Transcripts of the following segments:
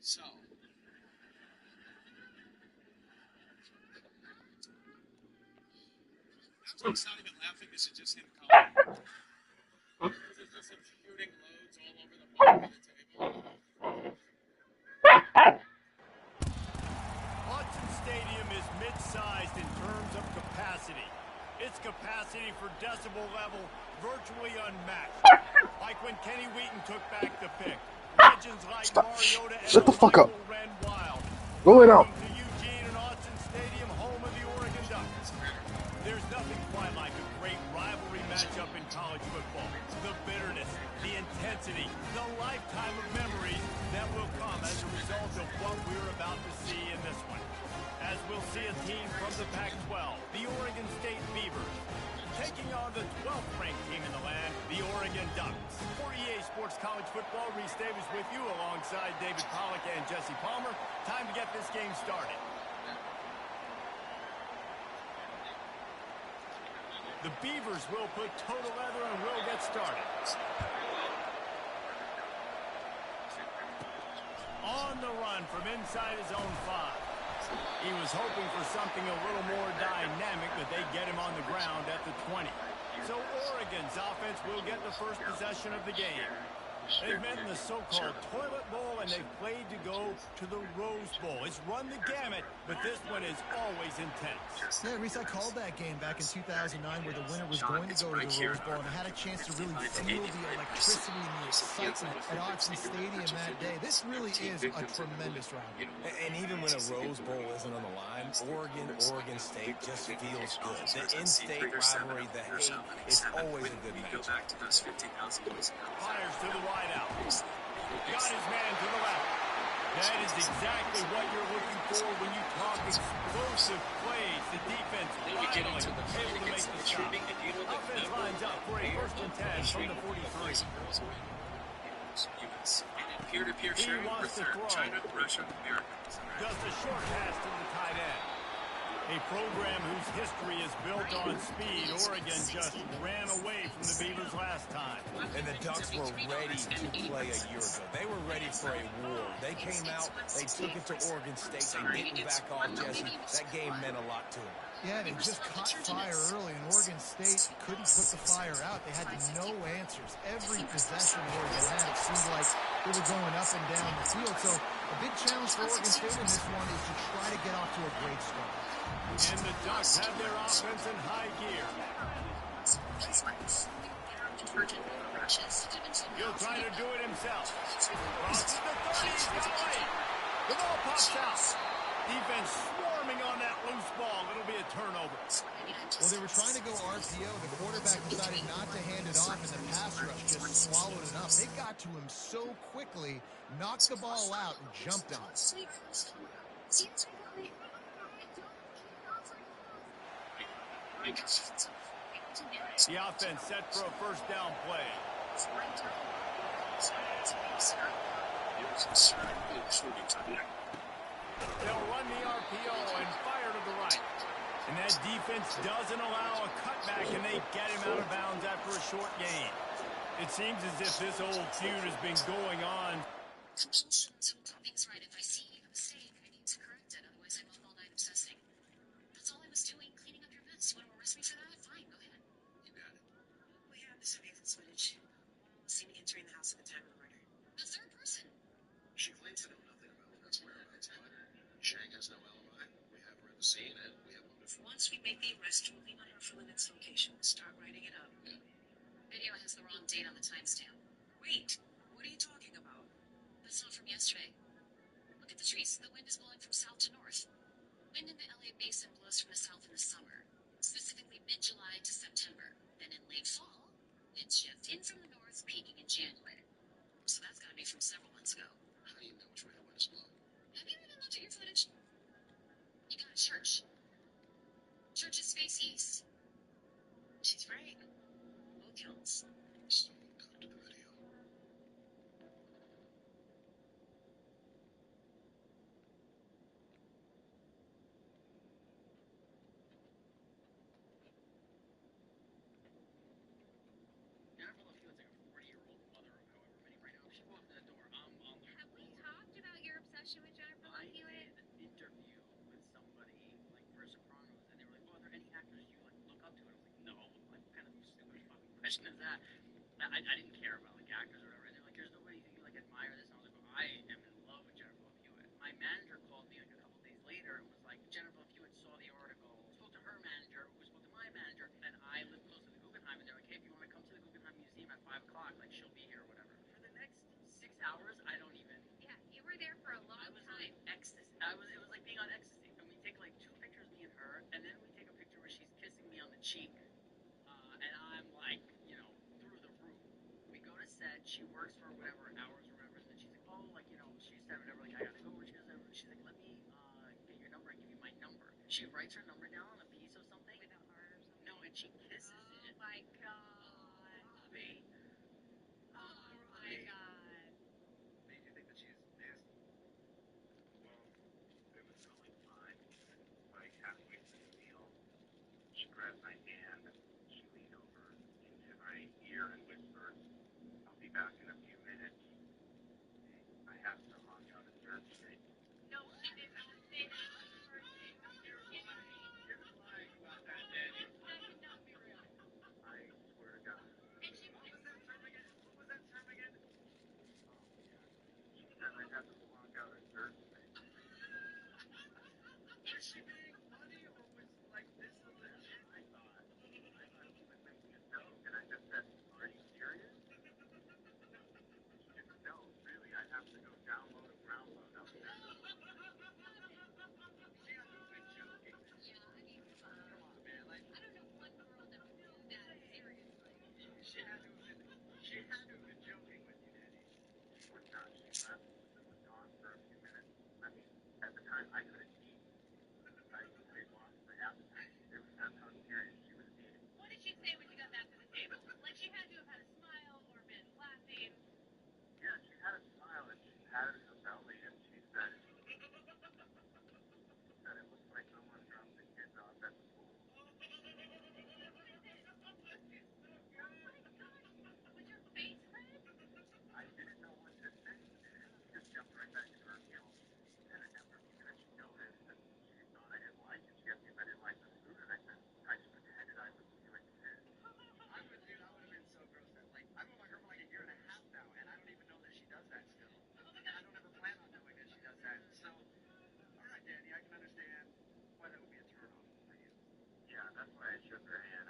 So, He's not even laughing. This is just him calling. This is just him shooting loads all over the bottom of the table. Autzen Stadium is mid-sized in terms of capacity. Its capacity for decibel level virtually unmatched. Like when Kenny Wheaton took back the pick. Legends like Mariota and Shut the fuck up. ran wild. Going out. To Eugene and Autzen Stadium, home of the Oregon Ducks. There's nothing quite like a great rivalry matchup in college football. The bitterness, the intensity, the lifetime of memories that will come as a result of what we're about to see in this one. As we'll see a team from the Pac-12, the Oregon State Beavers, taking on the 12th ranked team in the land, the Oregon Ducks. For EA Sports College Football, Reese Davis with you alongside David Pollack and Jesse Palmer. Time to get this game started. The Beavers will put toe to leather and will get started. On the run from inside his own 5. He was hoping for something a little more dynamic, but they get him on the ground at the 20. So Oregon's offense will get the first possession of the game. They've met in the so-called Toilet Bowl, and they've played to go to the Rose Bowl. It's run the gamut, but this one is always intense. Yeah, Reese, I called that game back in 2009 where the winner was going to go to the Rose Bowl, and I had a chance to really feel the electricity and the excitement at Autzen Stadium that day. This really is a tremendous rivalry. And even when a Rose Bowl isn't on the line, Oregon State just feels good. The in-state rivalry, the hate, is always a good match. Fires to the wide out. Got his man to the left. That is exactly what you're looking for when you talk explosive plays. The defense finally able to make the stop. Offense lines up for a 1st and 10 from the 43. Peer-to-peer sharing for third. China, Russia, America. Just a short pass to the tight end. A program whose history is built on speed. Oregon just ran away from the Beavers last time. And the Ducks were ready to play a year ago. They were ready for a war. They came out, they took it to Oregon State. They didn't back off, Jesse. That game meant a lot to them. Yeah, they just caught fire early, and Oregon State couldn't put the fire out. They had no answers. Every possession Oregon had, it seemed like they were going up and down the field. So a big challenge for Oregon State in this one is to try to get off to a great start. And the Ducks have their offense in high gear. He'll try to do it himself. Crosses the 30, he's got away. The ball pops out. Defense swarming on that loose ball. It'll be a turnover. Well, they were trying to go RPO. The quarterback decided not to hand it off, and the pass rush just swallowed it up. They got to him so quickly, knocked the ball out, and jumped on it. The offense set for a 1st down play. They'll run the RPO and fire to the right. And that defense doesn't allow a cutback, and they get him out of bounds after a short gain. It seems as if this old feud has been going on. Something's right. If I see a mistake, I need to correct it. Otherwise, I'm up all night obsessing. That's all I was doing, cleaning up your mess. You want to arrest me for that? Fine, go ahead. You got it. We have Mr. Nathan's footage. Seen entering the house at the time of the murder. The 3rd person. She claims to know nothing about Fred's whereabouts, but Chang has no alibi. We have her at the scene, and we have one before. Once we make the arrest, we'll leave on her for the next location. We'll start writing it up. Yeah. Video has the wrong date on the timestamp. Wait, what are you talking about? That's not from yesterday. Look at the trees. The wind is blowing from south to north. Wind in the LA basin blows from the south in the summer, specifically mid-July to September. Then in late fall, winds shift in from the north, peaking in January. So that's got to be from several months ago. How do you know which way the wind is blowing? Have you even looked at your footage? You got a church. Churches face east. She's right. Both counts. Someone clipped the video. Have we talked about your obsession watch it with Jennifer Love Hewitt? I did an interview with somebody like for Sopranos, and they were like, "Oh, are there any actors you like look up to?" And I was like, "No." Like, what kind of stupid fucking question is that? I didn't care about like actors or whatever. And they're like, "There's nobody you like admire this." And I was like, well, "I am in love with Jennifer Love Hewitt." My manager called me like a couple days later and was like, "Jennifer Love Hewitt saw the article, spoke to her manager, who spoke to my manager, and I live close to the Guggenheim, and they're like, hey, if you want to come to the Guggenheim Museum at 5 o'clock, like she'll be here or whatever." For the next 6 hours, I don't even. Yeah, you were there for a long I was time. on ecstasy. It was like being on ecstasy. And we take like 2 pictures, me and her, and then we take a picture where she's kissing me on the cheek, and I'm like, you know, through the roof. We go to set. She works for whatever hours or whatever, and then she's like, oh, like, you know, she said whatever, like, I gotta go. She goes, she's like, let me get your number and give you my number. She writes her number down on a piece of something. With a heart or something. No, and she kisses it. Oh my god. Wait. Oh my god. Made you think that she's nasty? Well, it was going fine. Like halfway through the meal, she grabbed my hand, she leaned over into my ear and whispered, "I'll be back in a few minutes. I have some on the dessert today." No, she did not say that on the first date. You're lying about that, Danny. That could not be real. I swear to God. And she What was that term again? What was that term again? Oh, yeah. She said I'd have to flunk out a dessert today. Was she being funny or was like this a legit? I thought she was making a joke, and I just said, "Are you serious?" She said, "No, really, I have to go download a download up there." She had to have been joking. Yeah, I mean, Come on, man. Like, I don't know one girl that knew that seriously. she had to have been joking with you, Danny. She was not. She left and was gone for a few minutes. I mean, at the time, I couldn't eat. I lost my appetite. That's how serious she was being. What did she say when you got back to the table? Like, she had to have had a smile or been laughing. Yeah, she had a smile and she patted her belly and she said, "It looks like someone dropped the kids off at the pool." Was your face red? I didn't know what to say. She just jumped right back into her meal. And after a few minutes, she noticed that she thought I didn't like it. She asked me if I didn't like the food, and I said, I just pretended I was feeling sick. I would have been so grossed out. Like, I've known my girl for like a year and a half now, and I don't even know that she does that still. And I don't ever plan on knowing that she does that. So, all right, Danny, I can understand why that would be a turn off for you. Yeah, that's why I shook her hand.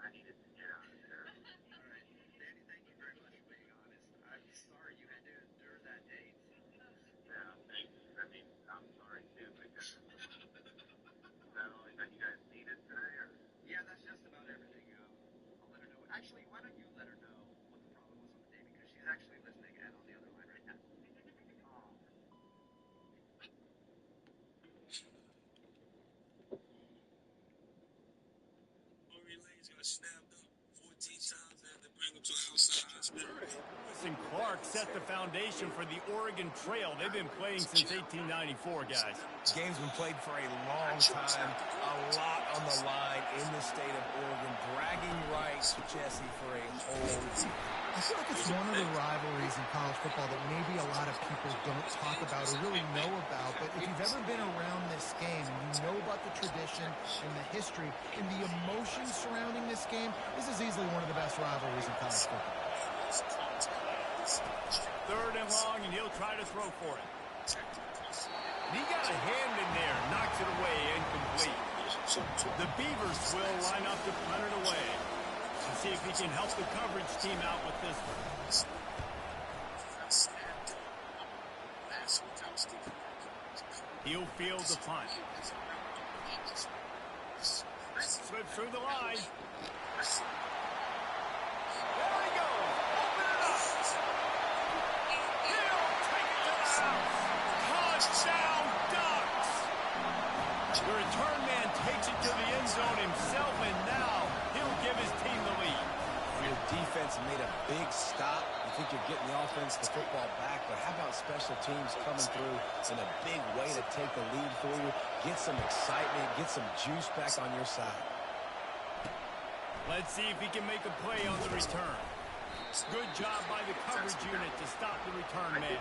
I needed to get out of there. All right, Danny, thank you very much for being honest. I'm sorry you had to endure that date. Yeah, thanks. I mean, I'm sorry too, because is that all that you guys needed today, or? Yeah, that's just about everything. I'll let her know. Actually, why don't you let her know what the problem was on the date, because she's actually listening and on the other line right now. Oh. Rory Lane's got snapped up 14 times and they bring him to an outside hospital. Lewis and Clark set the foundation for the Oregon Trail. They've been playing since 1894, guys. This game's been played for a long time. A lot on the line in the state of Oregon. Bragging rights, Jesse, for a whole season. I feel like it's one of the rivalries in college football that maybe a lot of people don't talk about or really know about. But if you've ever been around this game and you know about the tradition and the history and the emotion surrounding this game, this is easily one of the best rivalries in college football. 3rd and long, and he'll try to throw for it. He got a hand in there, knocks it away, incomplete. The Beavers will line up to punt it away. And see if he can help the coverage team out with this one. He'll field the punt. Slips through the line. There he goes. Open it up. He'll take it to the house. Touchdown, Ducks. The return man takes it to the end zone himself, and now he'll give his team the lead. Your defense made a big stop. You think you're getting the offense, the football back, but how about special teams coming through in a big way to take the lead for you? Get some excitement, get some juice back on your side. Let's see if he can make a play on the return. Good job by the coverage unit to stop the return man.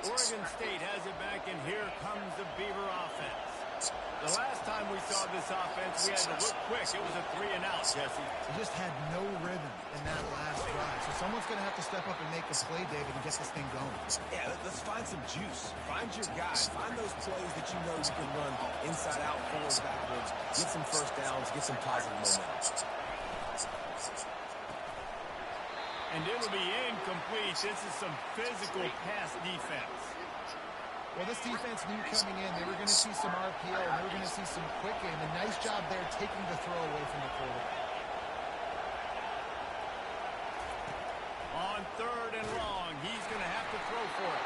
Oregon State has it back, and here comes the Beaver offense. The last time we saw this offense, we had to look quick. It was a 3-and-out, Jesse. They just had no rhythm in that last drive. So someone's going to have to step up and make a play, David, and get this thing going. Yeah, let's find some juice. Find your guy. Find those plays that you know you can run inside out, forward, backwards, get some first downs, get some positive momentum. And it'll be incomplete. This is some physical pass defense. Well, this defense knew coming in they were going to see some RPO, and they were going to see some quick game. A nice job there taking the throw away from the quarterback. On 3rd and long, he's going to have to throw for it.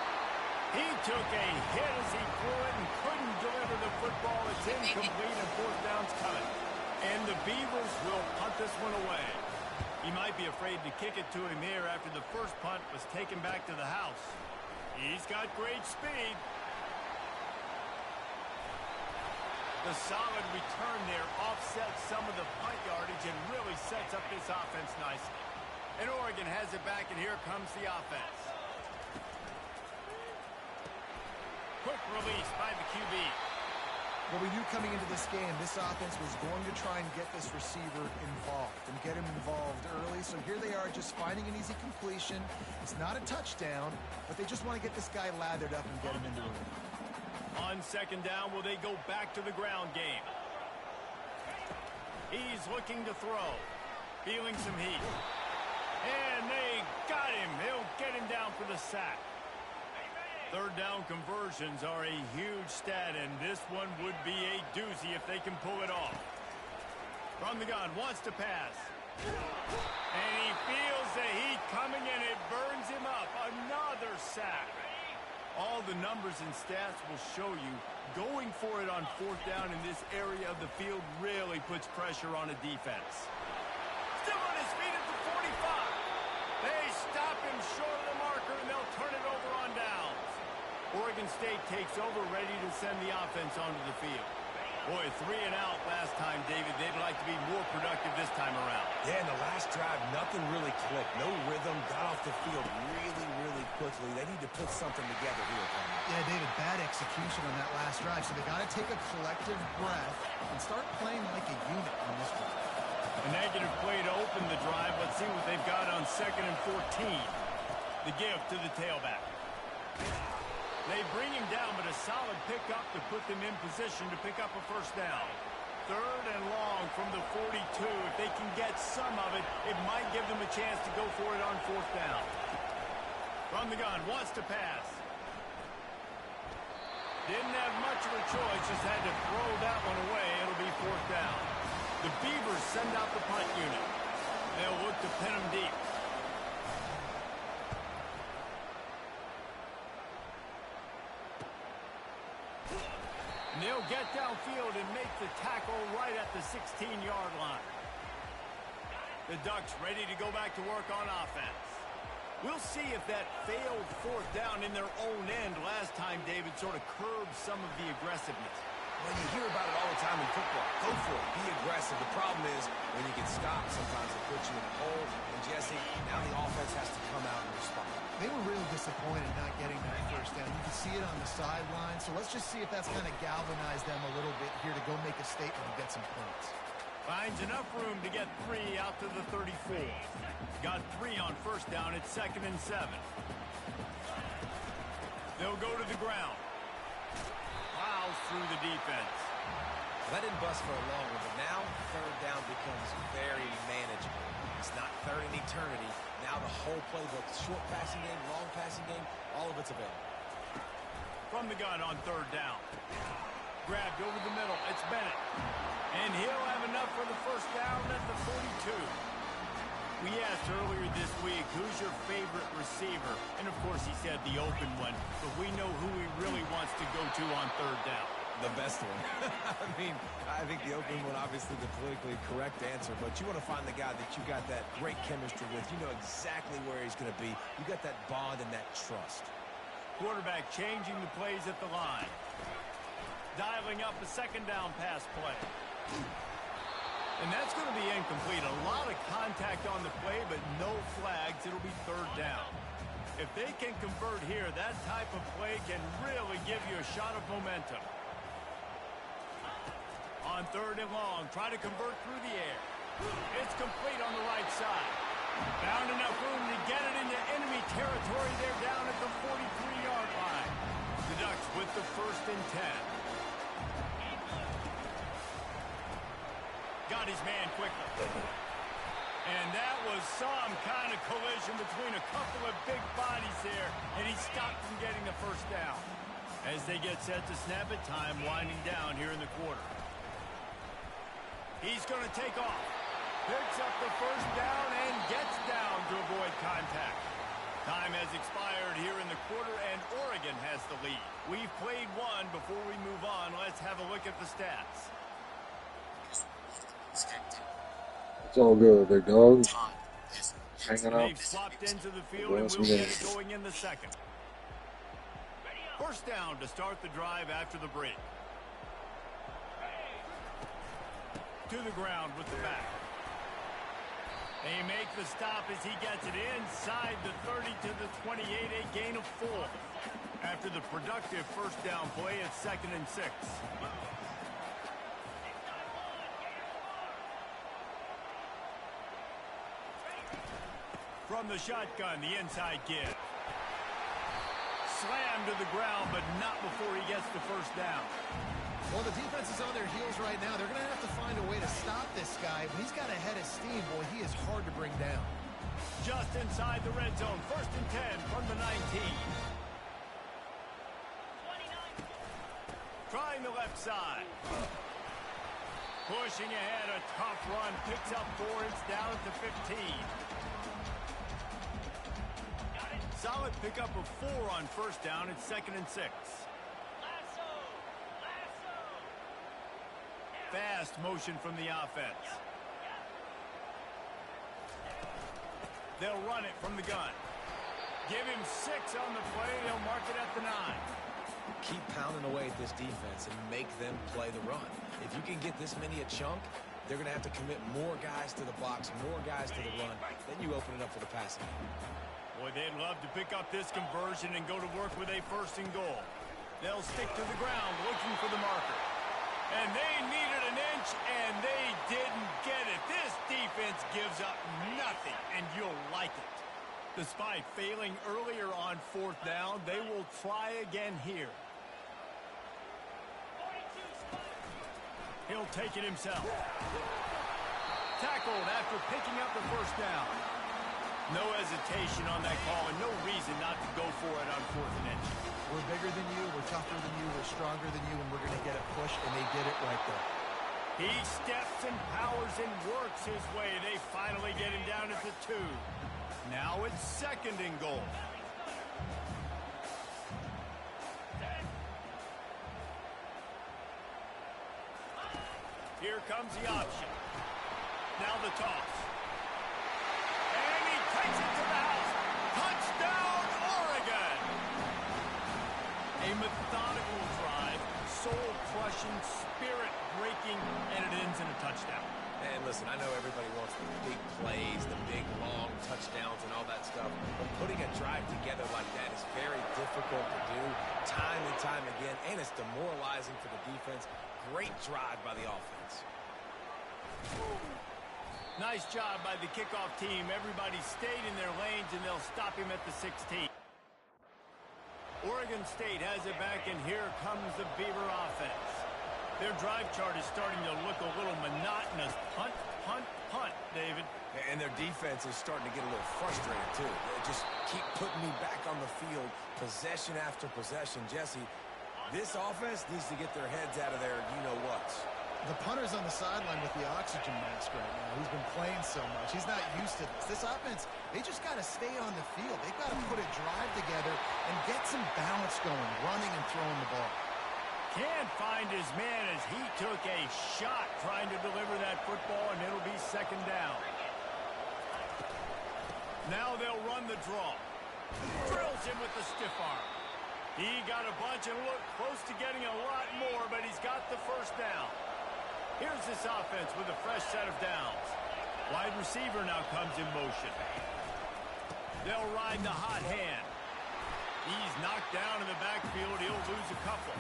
He took a hit as he threw it and couldn't deliver the football. It's incomplete and 4th down's coming. And the Beavers will punt this one away. He might be afraid to kick it to him here after the first punt was taken back to the house. He's got great speed. The solid return there offsets some of the punt yardage and really sets up this offense nicely. And Oregon has it back, and here comes the offense. Quick release by the QB. Well, we knew coming into this game, this offense was going to try and get this receiver involved and get him involved early. So here they are just finding an easy completion. It's not a touchdown, but they just want to get this guy lathered up and get him into a win. On 2nd down, will they go back to the ground game? He's looking to throw. Feeling some heat. And they got him. He'll get him down for the sack. 3rd down conversions are a huge stat, and this one would be a doozy if they can pull it off. From the gun, wants to pass. And he feels the heat coming, and it burns him up. Another sack. All the numbers and stats will show you going for it on 4th down in this area of the field really puts pressure on a defense. Still on his feet at the 45. They stop him short of the marker, and they'll turn it over on downs. Oregon State takes over, ready to send the offense onto the field. Boy, 3-and-out last time, David. They'd like to be more productive this time around. Yeah, in the last drive, nothing really clicked. No rhythm, got off the field really quickly. They need to put something together here. Yeah, David, bad execution on that last drive. So they got to take a collective breath and start playing like a unit on this one. A negative play to open the drive. Let's see what they've got on 2nd and 14. The give to the tailback. They bring him down, but a solid pickup to put them in position to pick up a 1st down. 3rd and long from the 42. If they can get some of it, it might give them a chance to go for it on 4th down. From the gun, wants to pass. Didn't have much of a choice, just had to throw that one away. It'll be 4th down. The Beavers send out the punt unit. They'll look to pin him deep. And they'll get downfield and make the tackle right at the 16-yard line. The Ducks ready to go back to work on offense. We'll see if that failed 4th down in their own end last time, David, sort of curbed some of the aggressiveness. Well, you hear about it all the time in football. Go for it. Be aggressive. The problem is when you get stopped, sometimes it puts you in a hole. And, Jesse, now the offense has to come out and respond. They were really disappointed not getting that 1st down. You can see it on the sideline. So let's just see if that's kind of galvanized them a little bit here to go make a statement and get some points. Finds enough room to get 3 out to the 34. Got 3 on 1st down at 2nd and 7. They'll go to the ground. Plows through the defense. That didn't bust for a long one, but now 3rd down becomes very manageable. It's not 3rd in eternity. Now the whole playbook, short passing game, long passing game, all of it's available. From the gun on 3rd down. Grabbed over the middle. It's Bennett. And he'll have enough for the 1st down at the 42. We asked earlier this week, who's your favorite receiver? And, of course, he said the open one. But we know who he really wants to go to on 3rd down. The best one. I think the open one, obviously the politically correct answer, but you want to find the guy that you got that great chemistry with. You know exactly where he's going to be. You got that bond and that trust. Quarterback changing the plays at the line. Dialing up a 2nd down pass play. And that's going to be incomplete. A lot of contact on the play, but no flags. It'll be 3rd down. If they can convert here, that type of play can really give you a shot of momentum. On 3rd and long, try to convert through the air. It's complete on the right side. Found enough room to get it into enemy territory. They're down at the 43-yard line. The Ducks with the 1st and 10. Got his man quickly. And that was some kind of collision between a couple of big bodies there, and he stopped from getting the 1st down. As they get set to snap it, time winding down here in the quarter. He's going to take off. Picks up the 1st down and gets down to avoid contact. Time has expired here in the quarter, and Oregon has the lead. We've played one. Before we move on, let's have a look at the stats. It's all good, big dog. Hanging out. They've swapped into the field, and we'll get it going in the 2nd. 1st down to start the drive after the break. To the ground with the back. They make the stop as he gets it inside the 30 to the 28, a gain of 4. After the productive 1st down play, it's 2nd and 6. From the shotgun, the inside give. Slammed to the ground, but not before he gets the 1st down. Well, the defense is on their heels right now. They're going to have to find a way to stop this guy. When he's got a head of steam, boy, he is hard to bring down. Just inside the red zone. 1st and 10 from the 19. Trying the left side. Pushing ahead, a tough run. Picks up 4. It's down to 15. Solid pickup of 4 on 1st down. It's 2nd and 6. Fast motion from the offense. They'll run it from the gun. Give him 6 on the play. They'll mark it at the 9. Keep pounding away at this defense and make them play the run. If you can get this many a chunk, they're going to have to commit more guys to the box, more guys to the run. Then you open it up for the passing. Boy, they'd love to pick up this conversion and go to work with a 1st and goal. They'll stick to the ground looking for the marker. And they needed an inch, and they didn't get it. This defense gives up nothing, and you'll like it. Despite failing earlier on 4th down, they will try again here. He'll take it himself. Tackled after picking up the 1st down. No hesitation on that call, and no reason not to go for it on 4th and inch. We're bigger than you, we're tougher than you, we're stronger than you, and we're going to get a push, and they did it right there. He steps and powers and works his way. They finally get him down at the 2. Now it's 2nd and goal. Here comes the option. Now the toss. And he takes it to the house. Touchdown, Oregon! A methodical drive, soul-crushing, spirit-breaking, and it ends in a touchdown. And listen, I know everybody wants the big plays, the big, long touchdowns and all that stuff, but putting a drive together like that is very difficult to do time and time again, and it's demoralizing for the defense. Great drive by the offense. Nice job by the kickoff team. Everybody stayed in their lanes, and they'll stop him at the 16. Oregon State has it back, and here comes the Beaver offense. Their drive chart is starting to look a little monotonous. Punt, punt, punt, David. And their defense is starting to get a little frustrated, too. They just keep putting me back on the field, possession after possession. Jesse, this offense needs to get their heads out of their you-know-whats. The punter's on the sideline with the oxygen mask right now. He's been playing so much. He's not used to this. This offense, they just got to stay on the field. They've got to put a drive together and get some balance going, running and throwing the ball. Can't find his man as he took a shot trying to deliver that football, and it'll be 2nd down. Now they'll run the draw. Drills him with the stiff arm. He got a bunch and looked close to getting a lot more, but he's got the 1st down. Here's this offense with a fresh set of downs. Wide receiver now comes in motion. They'll ride the hot hand. He's knocked down in the backfield. He'll lose a couple.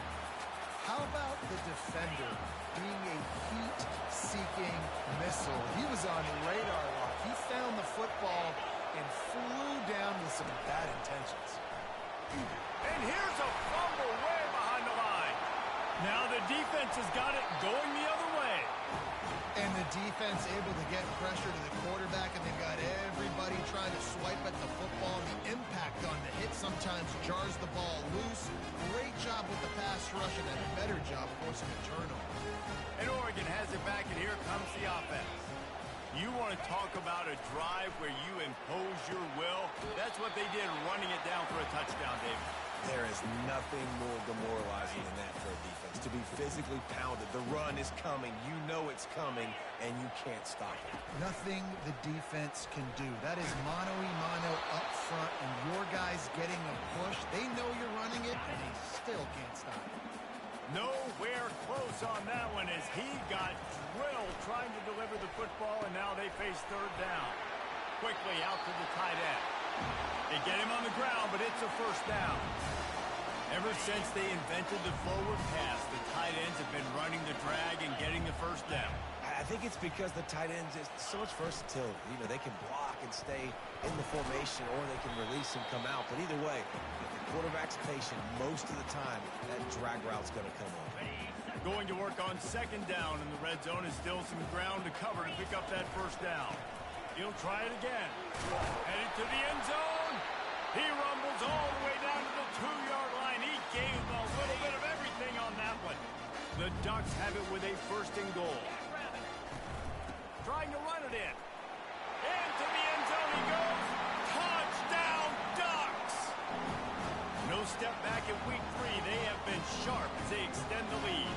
How about the defender being a heat-seeking missile? He was on radar lock. He found the football and flew down with some bad intentions. And here's a fumble way behind the line. Now the defense has got it going the other way. And the defense able to get pressure to the quarterback, and they've got everybody trying to swipe at the football. The impact on the hit sometimes jars the ball loose. Great job with the pass rush, and a better job forcing a turnover. And Oregon has it back, and here comes the offense. You want to talk about a drive where you impose your will? That's what they did, running it down for a touchdown, David. There is nothing more demoralizing than that for a defense. To be physically pounded. The run is coming. You know it's coming, and you can't stop it. Nothing the defense can do. That is mano-a-mano up front, and your guys getting a push. They know you're running it, and they still can't stop it. Nowhere close on that one as he got drilled trying to deliver the football, and now they face third down. Quickly out to the tight end. They get him on the ground, but it's a first down. Ever since they invented the forward pass, the tight ends have been running the drag and getting the first down. I think it's because the tight ends is so much versatility. You know, they can block and stay in the formation, or they can release and come out. But either way, if the quarterback's patient, most of the time, that drag route's going to come on. Going to work on second down, and the red zone is still some ground to cover to pick up that first down. He'll try it again. Headed to the end zone. He rumbles all the way down to the 2-yard line. He gave a little bit of everything on that one. The Ducks have it with a first and goal. Trying to run it in. Into the end zone he goes. Touchdown, Ducks! No step back in week 3. They have been sharp as they extend the lead.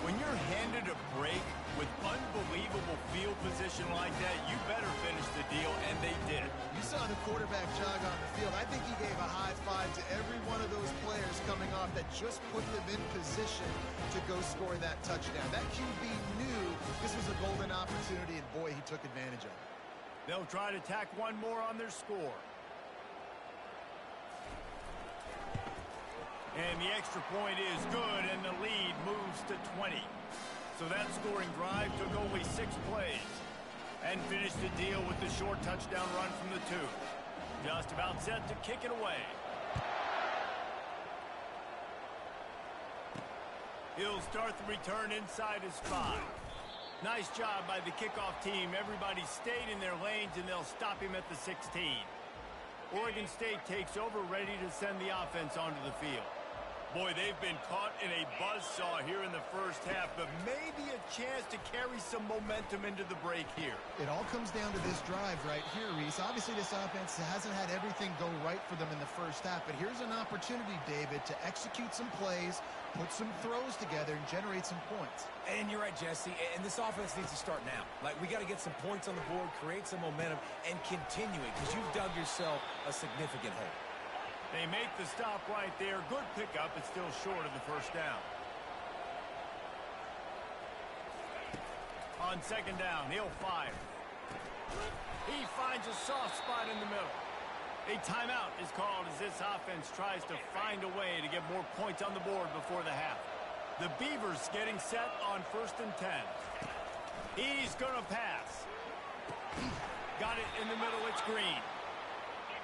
When you're handed a break with unbelievable field position like that, you better finish the deal, and they did. You saw the quarterback jog on the field. I think he gave a high five to every one of those players coming off that just put them in position to go score that touchdown. That QB knew this was a golden opportunity, and boy, he took advantage of it. They'll try to tack one more on their score. And the extra point is good, and the lead moves to 20. So that scoring drive took only 6 plays and finished the deal with the short touchdown run from the 2. Just about set to kick it away. He'll start the return inside his 5. Nice job by the kickoff team. Everybody stayed in their lanes, and they'll stop him at the 16. Oregon State takes over, ready to send the offense onto the field. Boy, they've been caught in a buzzsaw here in the first half, but maybe a chance to carry some momentum into the break here. It all comes down to this drive right here, Reese. Obviously, this offense hasn't had everything go right for them in the first half, but here's an opportunity, David, to execute some plays, put some throws together, and generate some points. And you're right, Jesse, and this offense needs to start now. Like, we got to get some points on the board, create some momentum, and continue it, because you've dug yourself a significant hole. They make the stop right there. Good pickup. It's still short of the first down. On second down, he'll fire. He finds a soft spot in the middle. A timeout is called as this offense tries to find a way to get more points on the board before the half. The Beavers getting set on 1st and 10. He's going to pass. Got it in the middle. It's Green.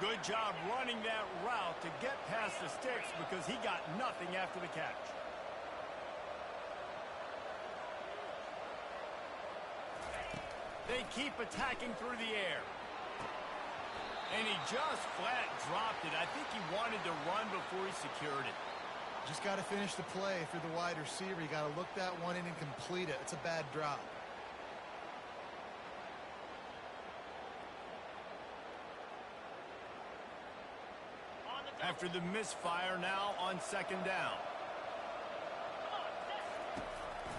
Good job running that route to get past the sticks because he got nothing after the catch. They keep attacking through the air. And he just flat dropped it. I think he wanted to run before he secured it. Just got to finish the play if you're the wide receiver. You got to look that one in and complete it. It's a bad drop. After the misfire, now on second down.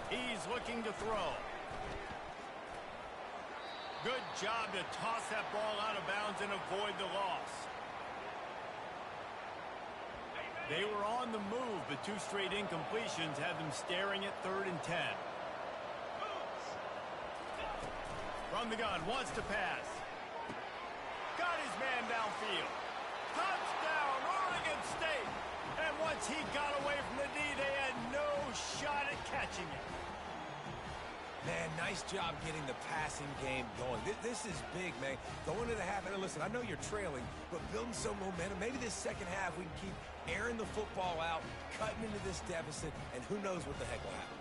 He's looking to throw. Good job to toss that ball out of bounds and avoid the loss. They were on the move, but 2 straight incompletions had them staring at 3rd and 10. From the gun, wants to pass. Got his man downfield. Touchdown, Oregon Once he got away from the D, they had no shot at catching it. Man, nice job getting the passing game going. This is big, man. Going into the half, and listen, I know you're trailing, but building some momentum. Maybe this second half we can keep airing the football out, cutting into this deficit, and who knows what the heck will happen.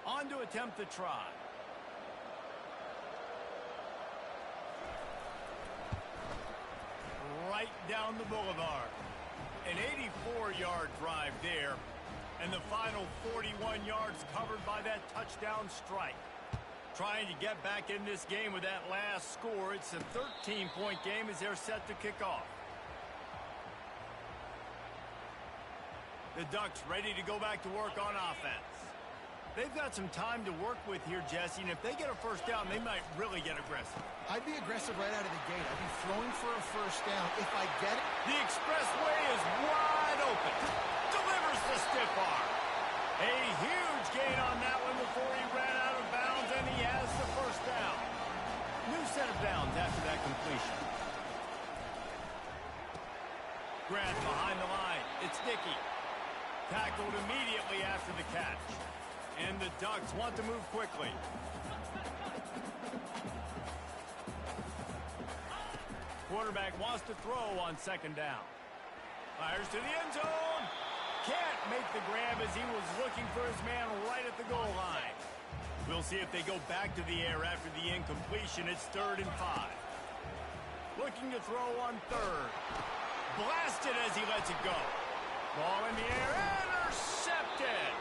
On to attempt the try. Right down the boulevard. An 84-yard drive there, and the final 41 yards covered by that touchdown strike. Trying to get back in this game with that last score. It's a 13-point game as they're set to kick off. The Ducks ready to go back to work on offense. They've got some time to work with here, Jesse, and if they get a first down, they might really get aggressive. I'd be aggressive right out of the gate. I'd be throwing for a first down if I get it. The expressway is wide open. Delivers the stiff arm. A huge gain on that one before he ran out of bounds, and he has the first down. New set of downs after that completion. Grant behind the line. It's Dickey. Tackled immediately after the catch. And the Ducks want to move quickly. Quarterback wants to throw on second down. Fires to the end zone. Can't make the grab as he was looking for his man right at the goal line. We'll see if they go back to the air after the incompletion. It's 3rd and 5. Looking to throw on 3rd. Blasted as he lets it go. Ball in the air. Intercepted.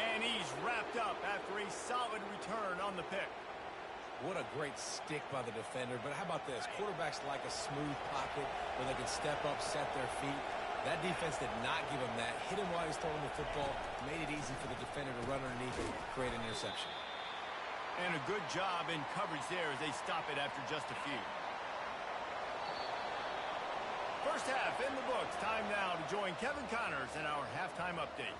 And he's wrapped up after a solid return on the pick. What a great stick by the defender. But how about this? Quarterbacks like a smooth pocket where they can step up, set their feet. That defense did not give him that. Hit him while he was throwing the football. Made it easy for the defender to run underneath and create an interception. And a good job in coverage there as they stop it after just a few. First half in the books. Time now to join Kevin Connors in our halftime update.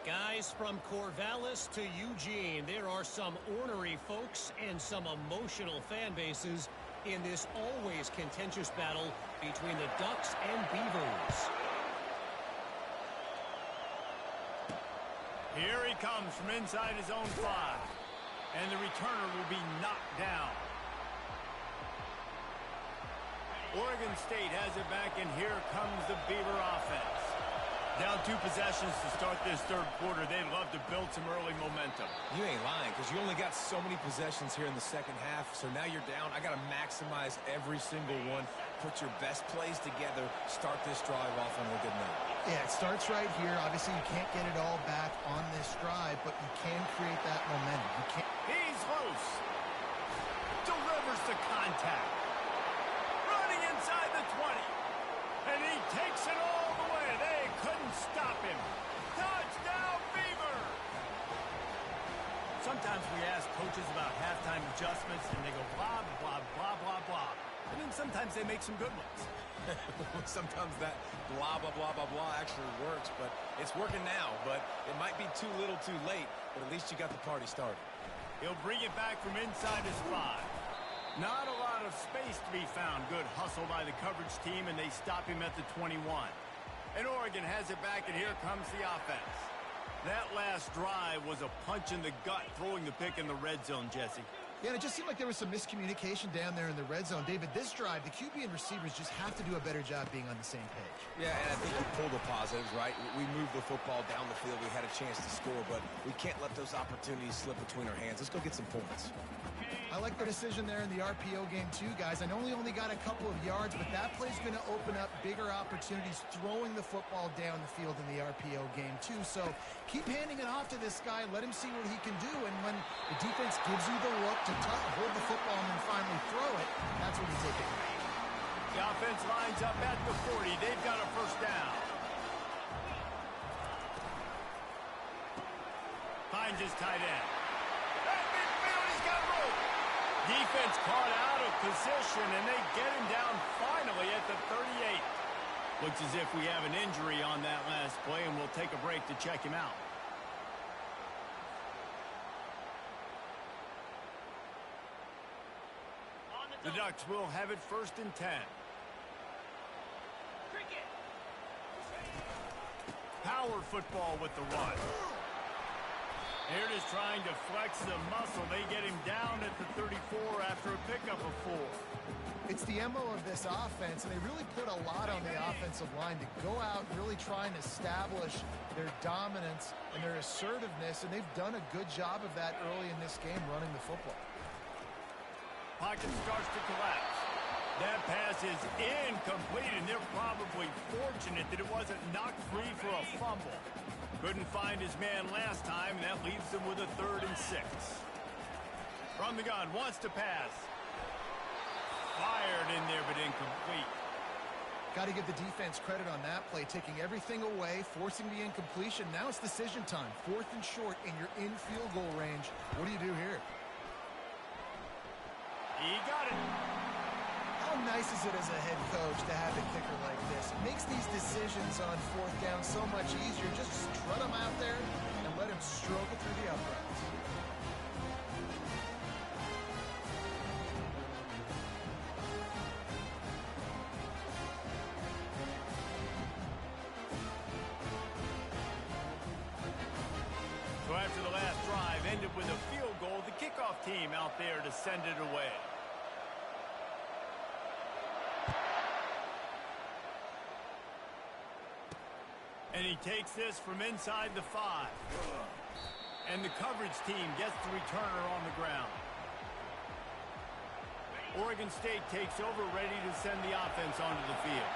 Guys, from Corvallis to Eugene, there are some ornery folks and some emotional fan bases in this always contentious battle between the Ducks and Beavers. Here he comes from inside his own 5. And the returner will be knocked down. Oregon State has it back, and here comes the Beaver offense. Down 2 possessions to start this 3rd quarter. They'd love to build some early momentum. You ain't lying, because you only got so many possessions here in the second half, so now you're down. I got to maximize every single one. Put your best plays together. Start this drive off on a good note. Yeah, it starts right here. Obviously, you can't get it all back on this drive, but you can create that momentum. You can't. He's loose. Delivers the contact. Running inside the 20. And he takes it all the way. They couldn't stop him. Touchdown, Beaver! Sometimes we ask coaches about halftime adjustments, and they go blah, blah, blah, blah, blah. And then sometimes they make some good ones. Sometimes that blah, blah, blah, blah, blah actually works, but it's working now. But it might be too little too late, but at least you got the party started. He'll bring it back from inside his 5. Not a lot of space to be found. Good hustle by the coverage team, and they stop him at the 21. And Oregon has it back, and here comes the offense. That last drive was a punch in the gut, throwing the pick in the red zone, Jesse. Yeah, and it just seemed like there was some miscommunication down there in the red zone. David, this drive, the QB and receivers just have to do a better job being on the same page. Yeah, and I think we pulled the positives, right? We moved the football down the field. We had a chance to score, but we can't let those opportunities slip between our hands. Let's go get some points. I like the decision there in the RPO game too, guys. I know we only got a couple of yards, but that play's going to open up bigger opportunities throwing the football down the field in the RPO game too. So keep handing it off to this guy. Let him see what he can do. And when the defense gives you the look to hold the football and then finally throw it, that's when you take it. The offense lines up at the 40. They've got a first down. Finds his tight end. He's got room. Defense caught out of position, and they get him down finally at the 38. Looks as if we have an injury on that last play, and we'll take a break to check him out. The Ducks will have it 1st and 10. Power football with the run. They're just trying to flex the muscle. They get him down at the 34 after a pickup of 4. It's the MO of this offense, and they really put a lot on the offensive line to go out and really try and establish their dominance and their assertiveness, and they've done a good job of that early in this game running the football. Pocket starts to collapse. That pass is incomplete, and they're probably fortunate that it wasn't knocked free for a fumble. Couldn't find his man last time, and that leaves them with a 3rd and 6. From the gun, wants to pass. Fired in there, but incomplete. Got to give the defense credit on that play, taking everything away, forcing the incompletion. Now it's decision time. 4th and short, and you're in field goal range. What do you do here? He got it. How nice is it as a head coach to have a kicker like this? It makes these decisions on 4th down so much easier. Just strut him out there and let him stroke it through the uprights. So after the last drive ended with a field goal, the kickoff team out there to send it away. And he takes this from inside the 5. And the coverage team gets the returner on the ground. Oregon State takes over, ready to send the offense onto the field.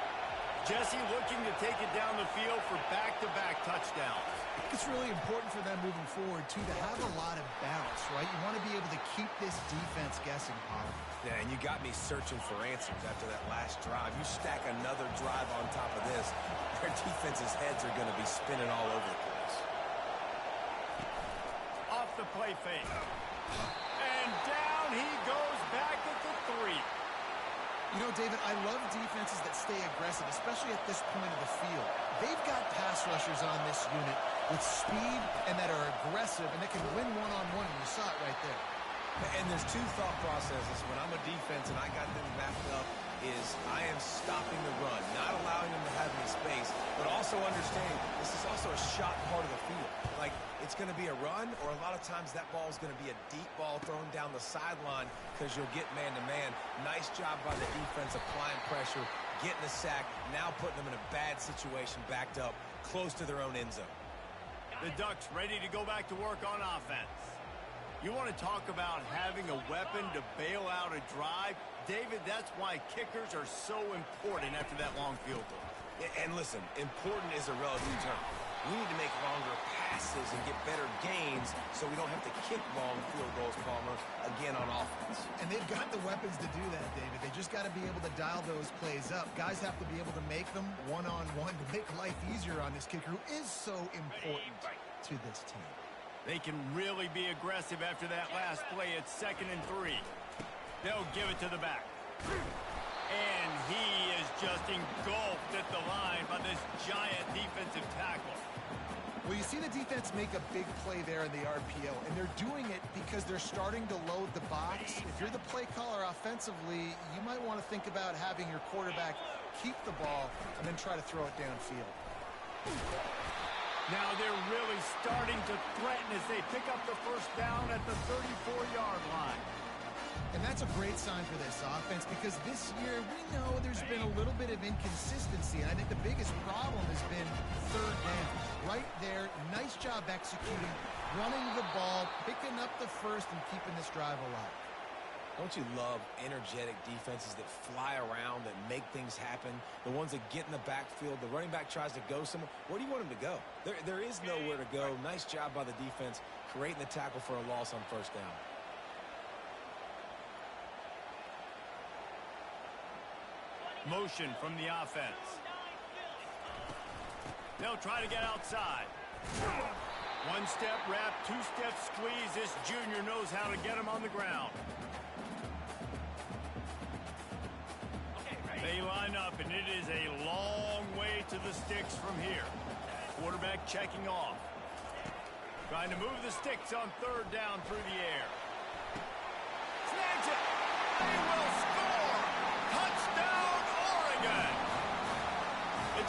Jesse looking to take it down the field for back-to-back touchdowns. It's really important for them moving forward, too, to have a lot of balance, right? You want to be able to keep this defense guessing, Paul. Yeah, and you got me searching for answers after that last drive. You stack another drive on top of this, their defense's heads are going to be spinning all over the place. Off the play fake. And down he goes back at the 3. You know, David, I love defenses that stay aggressive, especially at this point of the field. They've got pass rushers on this unit with speed and that are aggressive and that can win one-on-one, and you saw it right there. And there's 2 thought processes. When I'm a defense and I got them mapped up, is I am stopping the run, not allowing them to have any space, but also understanding this is also a shot part of the field. Like, it's going to be a run, or a lot of times that ball is going to be a deep ball thrown down the sideline because you'll get man-to-man. Nice job by the defense applying pressure, getting the sack, now putting them in a bad situation backed up close to their own end zone. The Ducks ready to go back to work on offense. You want to talk about having a weapon to bail out a drive? David, that's why kickers are so important after that long field goal. And listen, important is a relative term. We need to make longer passes and get better gains so we don't have to kick long field goals, Palmer, again on offense. And they've got the weapons to do that, David. They just got to be able to dial those plays up. Guys have to be able to make them one-on-one to make life easier on this kicker who is so important to this team. They can really be aggressive after that last play at 2nd and 3. They'll give it to the back. And he is just engulfed at the line by this giant defensive tackle. Well, you see the defense make a big play there in the RPO, and they're doing it because they're starting to load the box. If you're the play caller offensively, you might want to think about having your quarterback keep the ball and then try to throw it downfield. Now they're really starting to threaten as they pick up the 1st down at the 34-yard line. And that's a great sign for this offense because this year we know there's been a little bit of inconsistency. And I think the biggest problem has been 3rd down. Right there, nice job executing, running the ball, picking up the 1st, and keeping this drive alive. Don't you love energetic defenses that fly around, that make things happen? The ones that get in the backfield, the running back tries to go somewhere. Where do you want him to go? There is nowhere to go. Nice job by the defense, creating the tackle for a loss on 1st down. Motion from the offense. They'll try to get outside. 1-step wrap, 2-step squeeze. This junior knows how to get him on the ground. They line up, and it is a long way to the sticks from here. Quarterback checking off. Trying to move the sticks on 3rd down through the air. Snags it. They will score.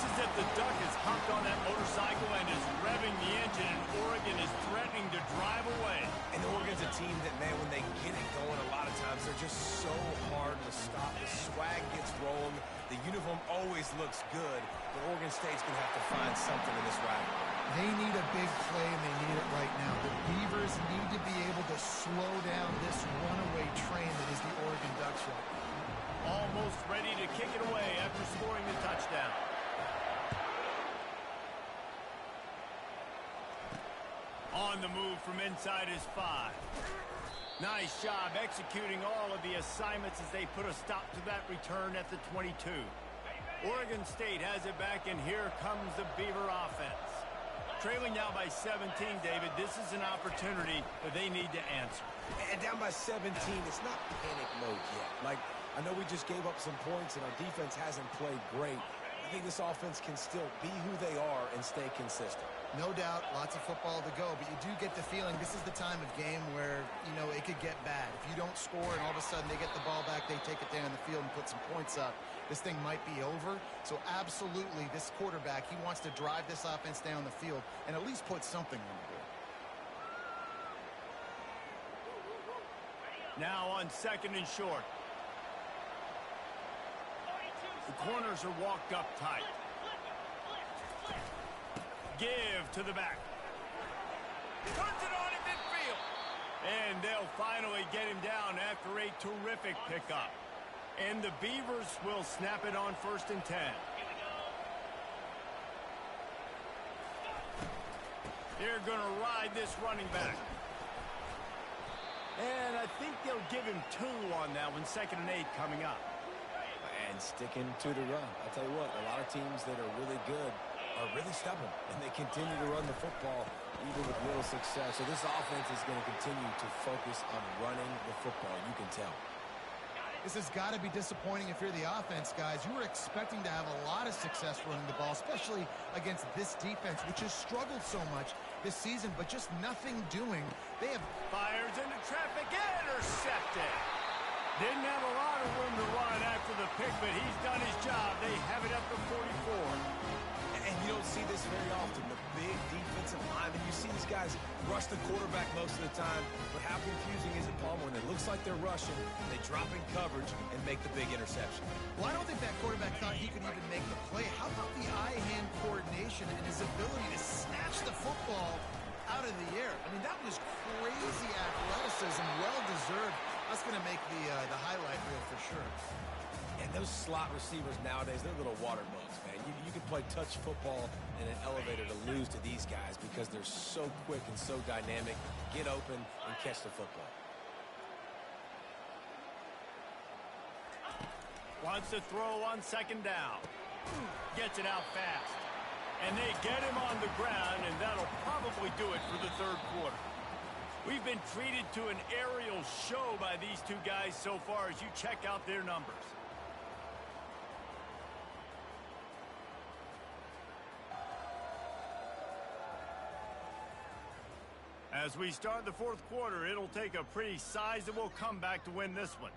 as if the Duck has hopped on that motorcycle and is revving the engine, and Oregon is threatening to drive away. And Oregon's a team that, man, when they get it going, a lot of times they're just so hard to stop. The swag gets rolling. The uniform always looks good. But Oregon State's going to have to find something in this rivalry. They need a big play, and they need it right now. The Beavers need to be able to slow down this runaway train that is the Oregon Ducks right now. Almost ready to kick it away after scoring the touchdown. On the move from inside his 5. Nice job executing all of the assignments as they put a stop to that return at the 22. Oregon State has it back, and here comes the Beaver offense. Trailing now by 17, David, this is an opportunity that they need to answer. And down by 17, it's not panic mode yet. Like, I know we just gave up some points and our defense hasn't played great. I think this offense can still be who they are and stay consistent. No doubt, lots of football to go, but you do get the feeling this is the time of game where, you know, it could get bad. If you don't score and all of a sudden they get the ball back, they take it down the field and put some points up, this thing might be over. So absolutely, this quarterback, he wants to drive this offense down the field and at least put something on the board. Now on 2nd and short. The corners are walked up tight. Give to the back. Turns it on in midfield. And they'll finally get him down after a terrific pickup. And the Beavers will snap it on 1st and 10. They're going to ride this running back. And I think they'll give him 2 on that one. 2nd and 8 coming up. And sticking to the run. I'll tell you what, a lot of teams that are really good are really stubborn, and they continue to run the football even with little success. So this offense is going to continue to focus on running the football. You can tell. This has got to be disappointing if you're the offense, guys. You were expecting to have a lot of success running the ball, especially against this defense, which has struggled so much this season, but just nothing doing. They have fires into traffic, intercepted. Didn't have a lot of room to run after the pick, but he's done his job. They have it up to 44. And you don't see this very often. The big defensive linemen, you see these guys rush the quarterback most of the time, but how confusing is it, Palmer, when it looks like they're rushing, they drop in coverage and make the big interception? Well, I don't think that quarterback thought he could even make the play. How about the eye-hand coordination and his ability to snatch the football out of the air? I mean, that was crazy athleticism, well-deserved. That's going to make the highlight reel for sure. And those slot receivers nowadays, they're little water bugs, man. You can play touch football in an elevator to lose to these guys because they're so quick and so dynamic. Get open and catch the football. Wants to throw on 2nd down. Gets it out fast. And they get him on the ground, and that'll probably do it for the 3rd quarter. We've been treated to an aerial show by these two guys so far as you check out their numbers. As we start the 4th quarter, it'll take a pretty sizable comeback to win this one.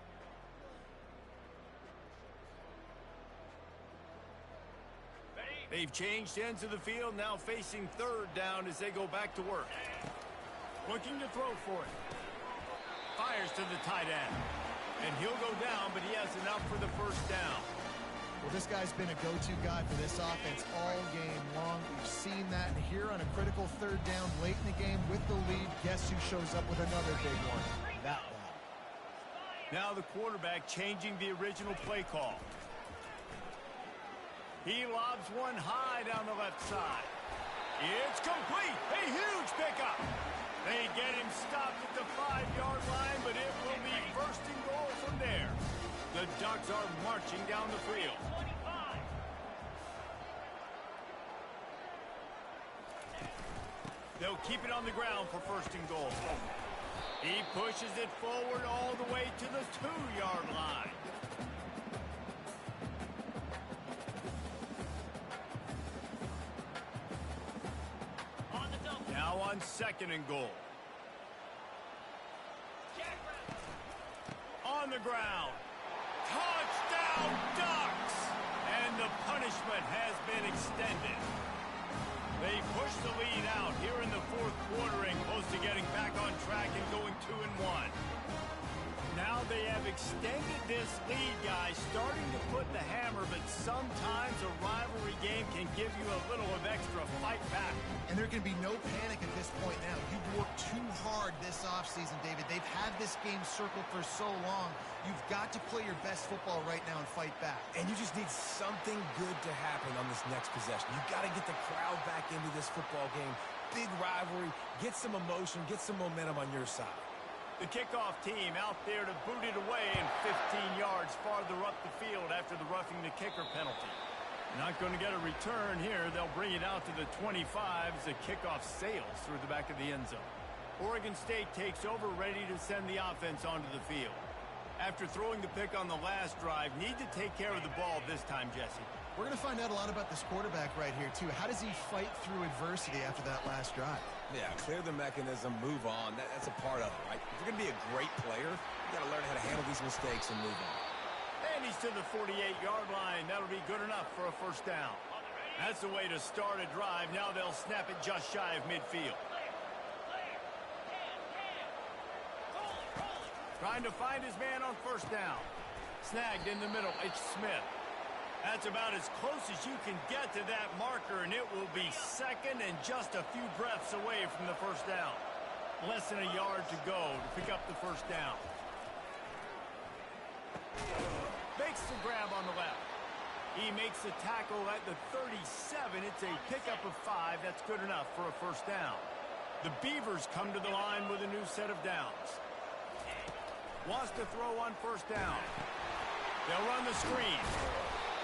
They've changed ends of the field, now facing 3rd down as they go back to work. Looking to throw for it. Fires to the tight end. And he'll go down, but he has enough for the 1st down. Well, this guy's been a go-to guy for this offense all game long. We've seen that here on a critical 3rd down late in the game with the lead. Guess who shows up with another big one? That one. Now the quarterback changing the original play call. He lobs one high down the left side. It's complete. A huge pickup. They get him stopped at the 5-yard line, but it will be 1st and goal from there. The Ducks are marching down the field. They'll keep it on the ground for 1st and goal. He pushes it forward all the way to the 2-yard line. Now on 2nd and goal. On the ground. Touchdown, Ducks! And the punishment has been extended. They push the lead out here in the fourth quarter and close to getting back on track and going 2-1. Now they have extended this lead, guys, starting to put the hammer, but sometimes a rivalry game can give you a little of extra fight back. And there can be no panic at this point now. You've worked too hard this offseason, David. They've had this game circled for so long. You've got to play your best football right now and fight back. And you just need something good to happen on this next possession. You got to get the crowd back into this football game. Big rivalry. Get some emotion. Get some momentum on your side. The kickoff team out there to boot it away and 15 yards farther up the field after the roughing the kicker penalty. Not going to get a return here. They'll bring it out to the 25 as the kickoff sails through the back of the end zone. Oregon State takes over, ready to send the offense onto the field. After throwing the pick on the last drive, need to take care of the ball this time, Jesse. We're going to find out a lot about this quarterback right here, too. How does he fight through adversity after that last drive? Yeah, clear the mechanism, move on. That's a part of it, right? If you're going to be a great player, you got to learn how to handle these mistakes and move on. And he's to the 48-yard line. That'll be good enough for a first down. That's the way to start a drive. Now they'll snap it just shy of midfield. Trying to find his man on first down. Snagged in the middle. It's Smith. That's about as close as you can get to that marker, and it will be second and just a few breaths away from the first down. Less than a yard to go to pick up the first down. Makes the grab on the left. He makes the tackle at the 37. It's a pickup of 5. That's good enough for a first down. The Beavers come to the line with a new set of downs. Wants to throw on first down. They'll run the screen.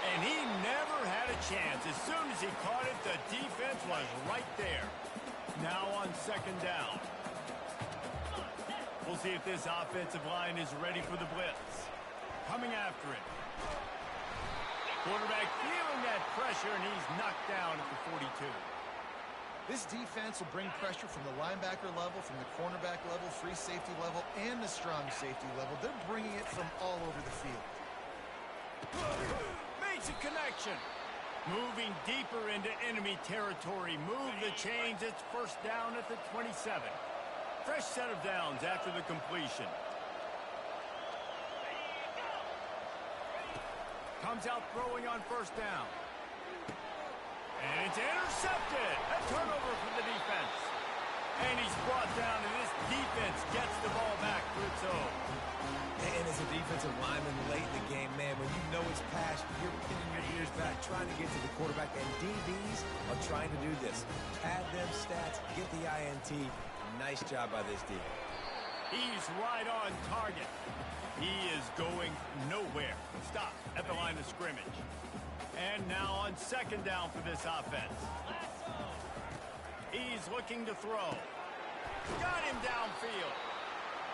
And he never had a chance. As soon as he caught it, the defense was right there. Now on second down. We'll see if this offensive line is ready for the blitz. Coming after it. Quarterback feeling that pressure, and he's knocked down at the 42. This defense will bring pressure from the linebacker level, from the cornerback level, free safety level, and the strong safety level. They're bringing it from all over the field. Makes a connection. Moving deeper into enemy territory. Move the chains. It's first down at the 27. Fresh set of downs after the completion. Comes out throwing on first down. And it's intercepted. A turnover for the defense. And he's brought down, and this defense gets the ball back to its own. And as a defensive lineman late in the game, man, when you know it's past, you're pinning your ears back, trying to get to the quarterback, and DBs are trying to do this. Pad them stats, get the INT. Nice job by this D. He's right on target. He is going nowhere. Stop at the line of scrimmage. And now on second down for this offense. He's looking to throw. Got him downfield.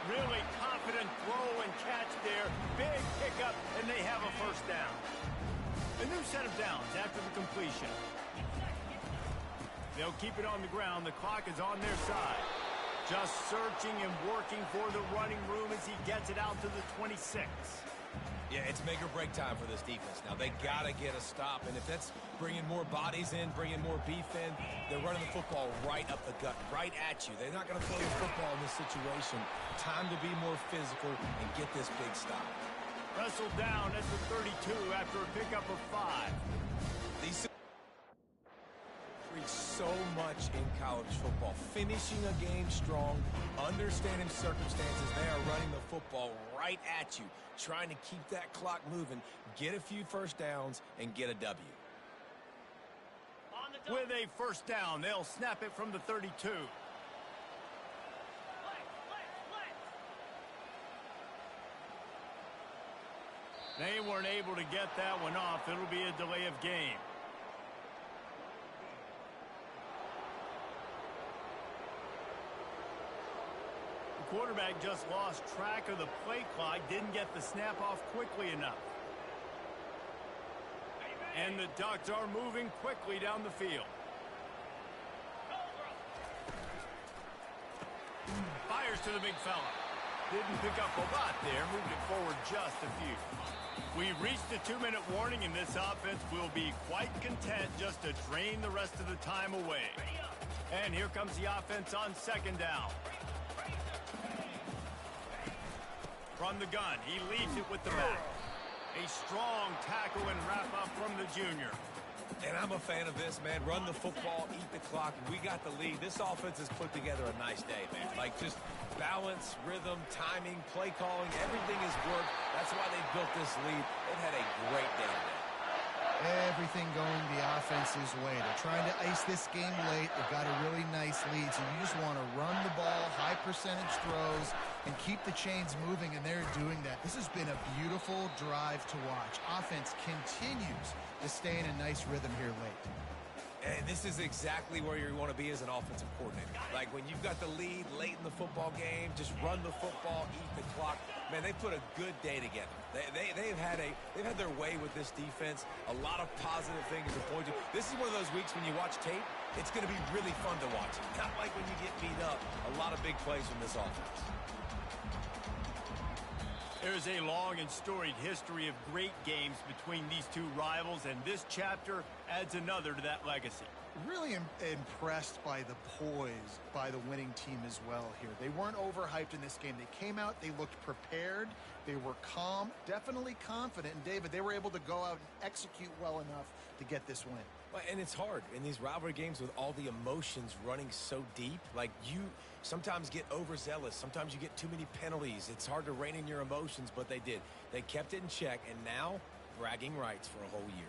Really confident throw and catch there. Big pickup, and they have a first down. A new set of downs after the completion. They'll keep it on the ground. The clock is on their side. Just searching and working for the running room as he gets it out to the 26. Yeah, it's make or break time for this defense. Now, they got to get a stop, and if that's bringing more bodies in, bringing more beef in, they're running the football right up the gut, right at you. They're not going to throw the football in this situation. Time to be more physical and get this big stop. Wrestled down at the 32 after a pickup of 5. These so much in college football. Finishing a game strong, understanding circumstances. They are running the football right at you, trying to keep that clock moving, get a few first downs, and get a W. With a first down, they'll snap it from the 32. They weren't able to get that one off. It'll be a delay of game. The quarterback just lost track of the play clock, didn't get the snap off quickly enough. And the Ducks are moving quickly down the field. Fires to the big fella. Didn't pick up a lot there, moved it forward just a few. We've reached the 2-minute warning, and this offense will be quite content just to drain the rest of the time away. And here comes the offense on second down. From the gun, he leads it with the back. A strong tackle and wrap-up from the junior. And I'm a fan of this, man. Run the football, eat the clock. We got the lead. This offense has put together a nice day, man. Like, just balance, rhythm, timing, play calling, everything has worked. That's why they built this lead. They've had a great day today. Everything going the offense's way. They're trying to ice this game late. They've got a really nice lead, so you just want to run the ball, high percentage throws, and keep the chains moving, and they're doing that. This has been a beautiful drive to watch. Offense continues to stay in a nice rhythm here late. And this is exactly where you want to be as an offensive coordinator. Like, when you've got the lead late in the football game, just run the football, eat the clock. Man, they put a good day together. They've had their way with this defense. A lot of positive things to point to. This is one of those weeks when you watch tape, it's going to be really fun to watch. Not like when you get beat up. A lot of big plays from this offense. There's a long and storied history of great games between these two rivals, and this chapter adds another to that legacy. Really impressed by the poise by the winning team as well here. They weren't overhyped in this game. They came out, they looked prepared, they were calm, definitely confident. And David, they were able to go out and execute well enough to get this win. And it's hard in these rivalry games with all the emotions running so deep. Like, you sometimes get overzealous. Sometimes you get too many penalties. It's hard to rein in your emotions, but they did. They kept it in check, and now bragging rights for a whole year.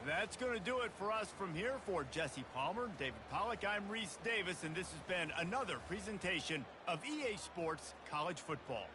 That's going to do it for us from here. For Jesse Palmer, David Pollack, I'm Reese Davis, and this has been another presentation of EA Sports College Football.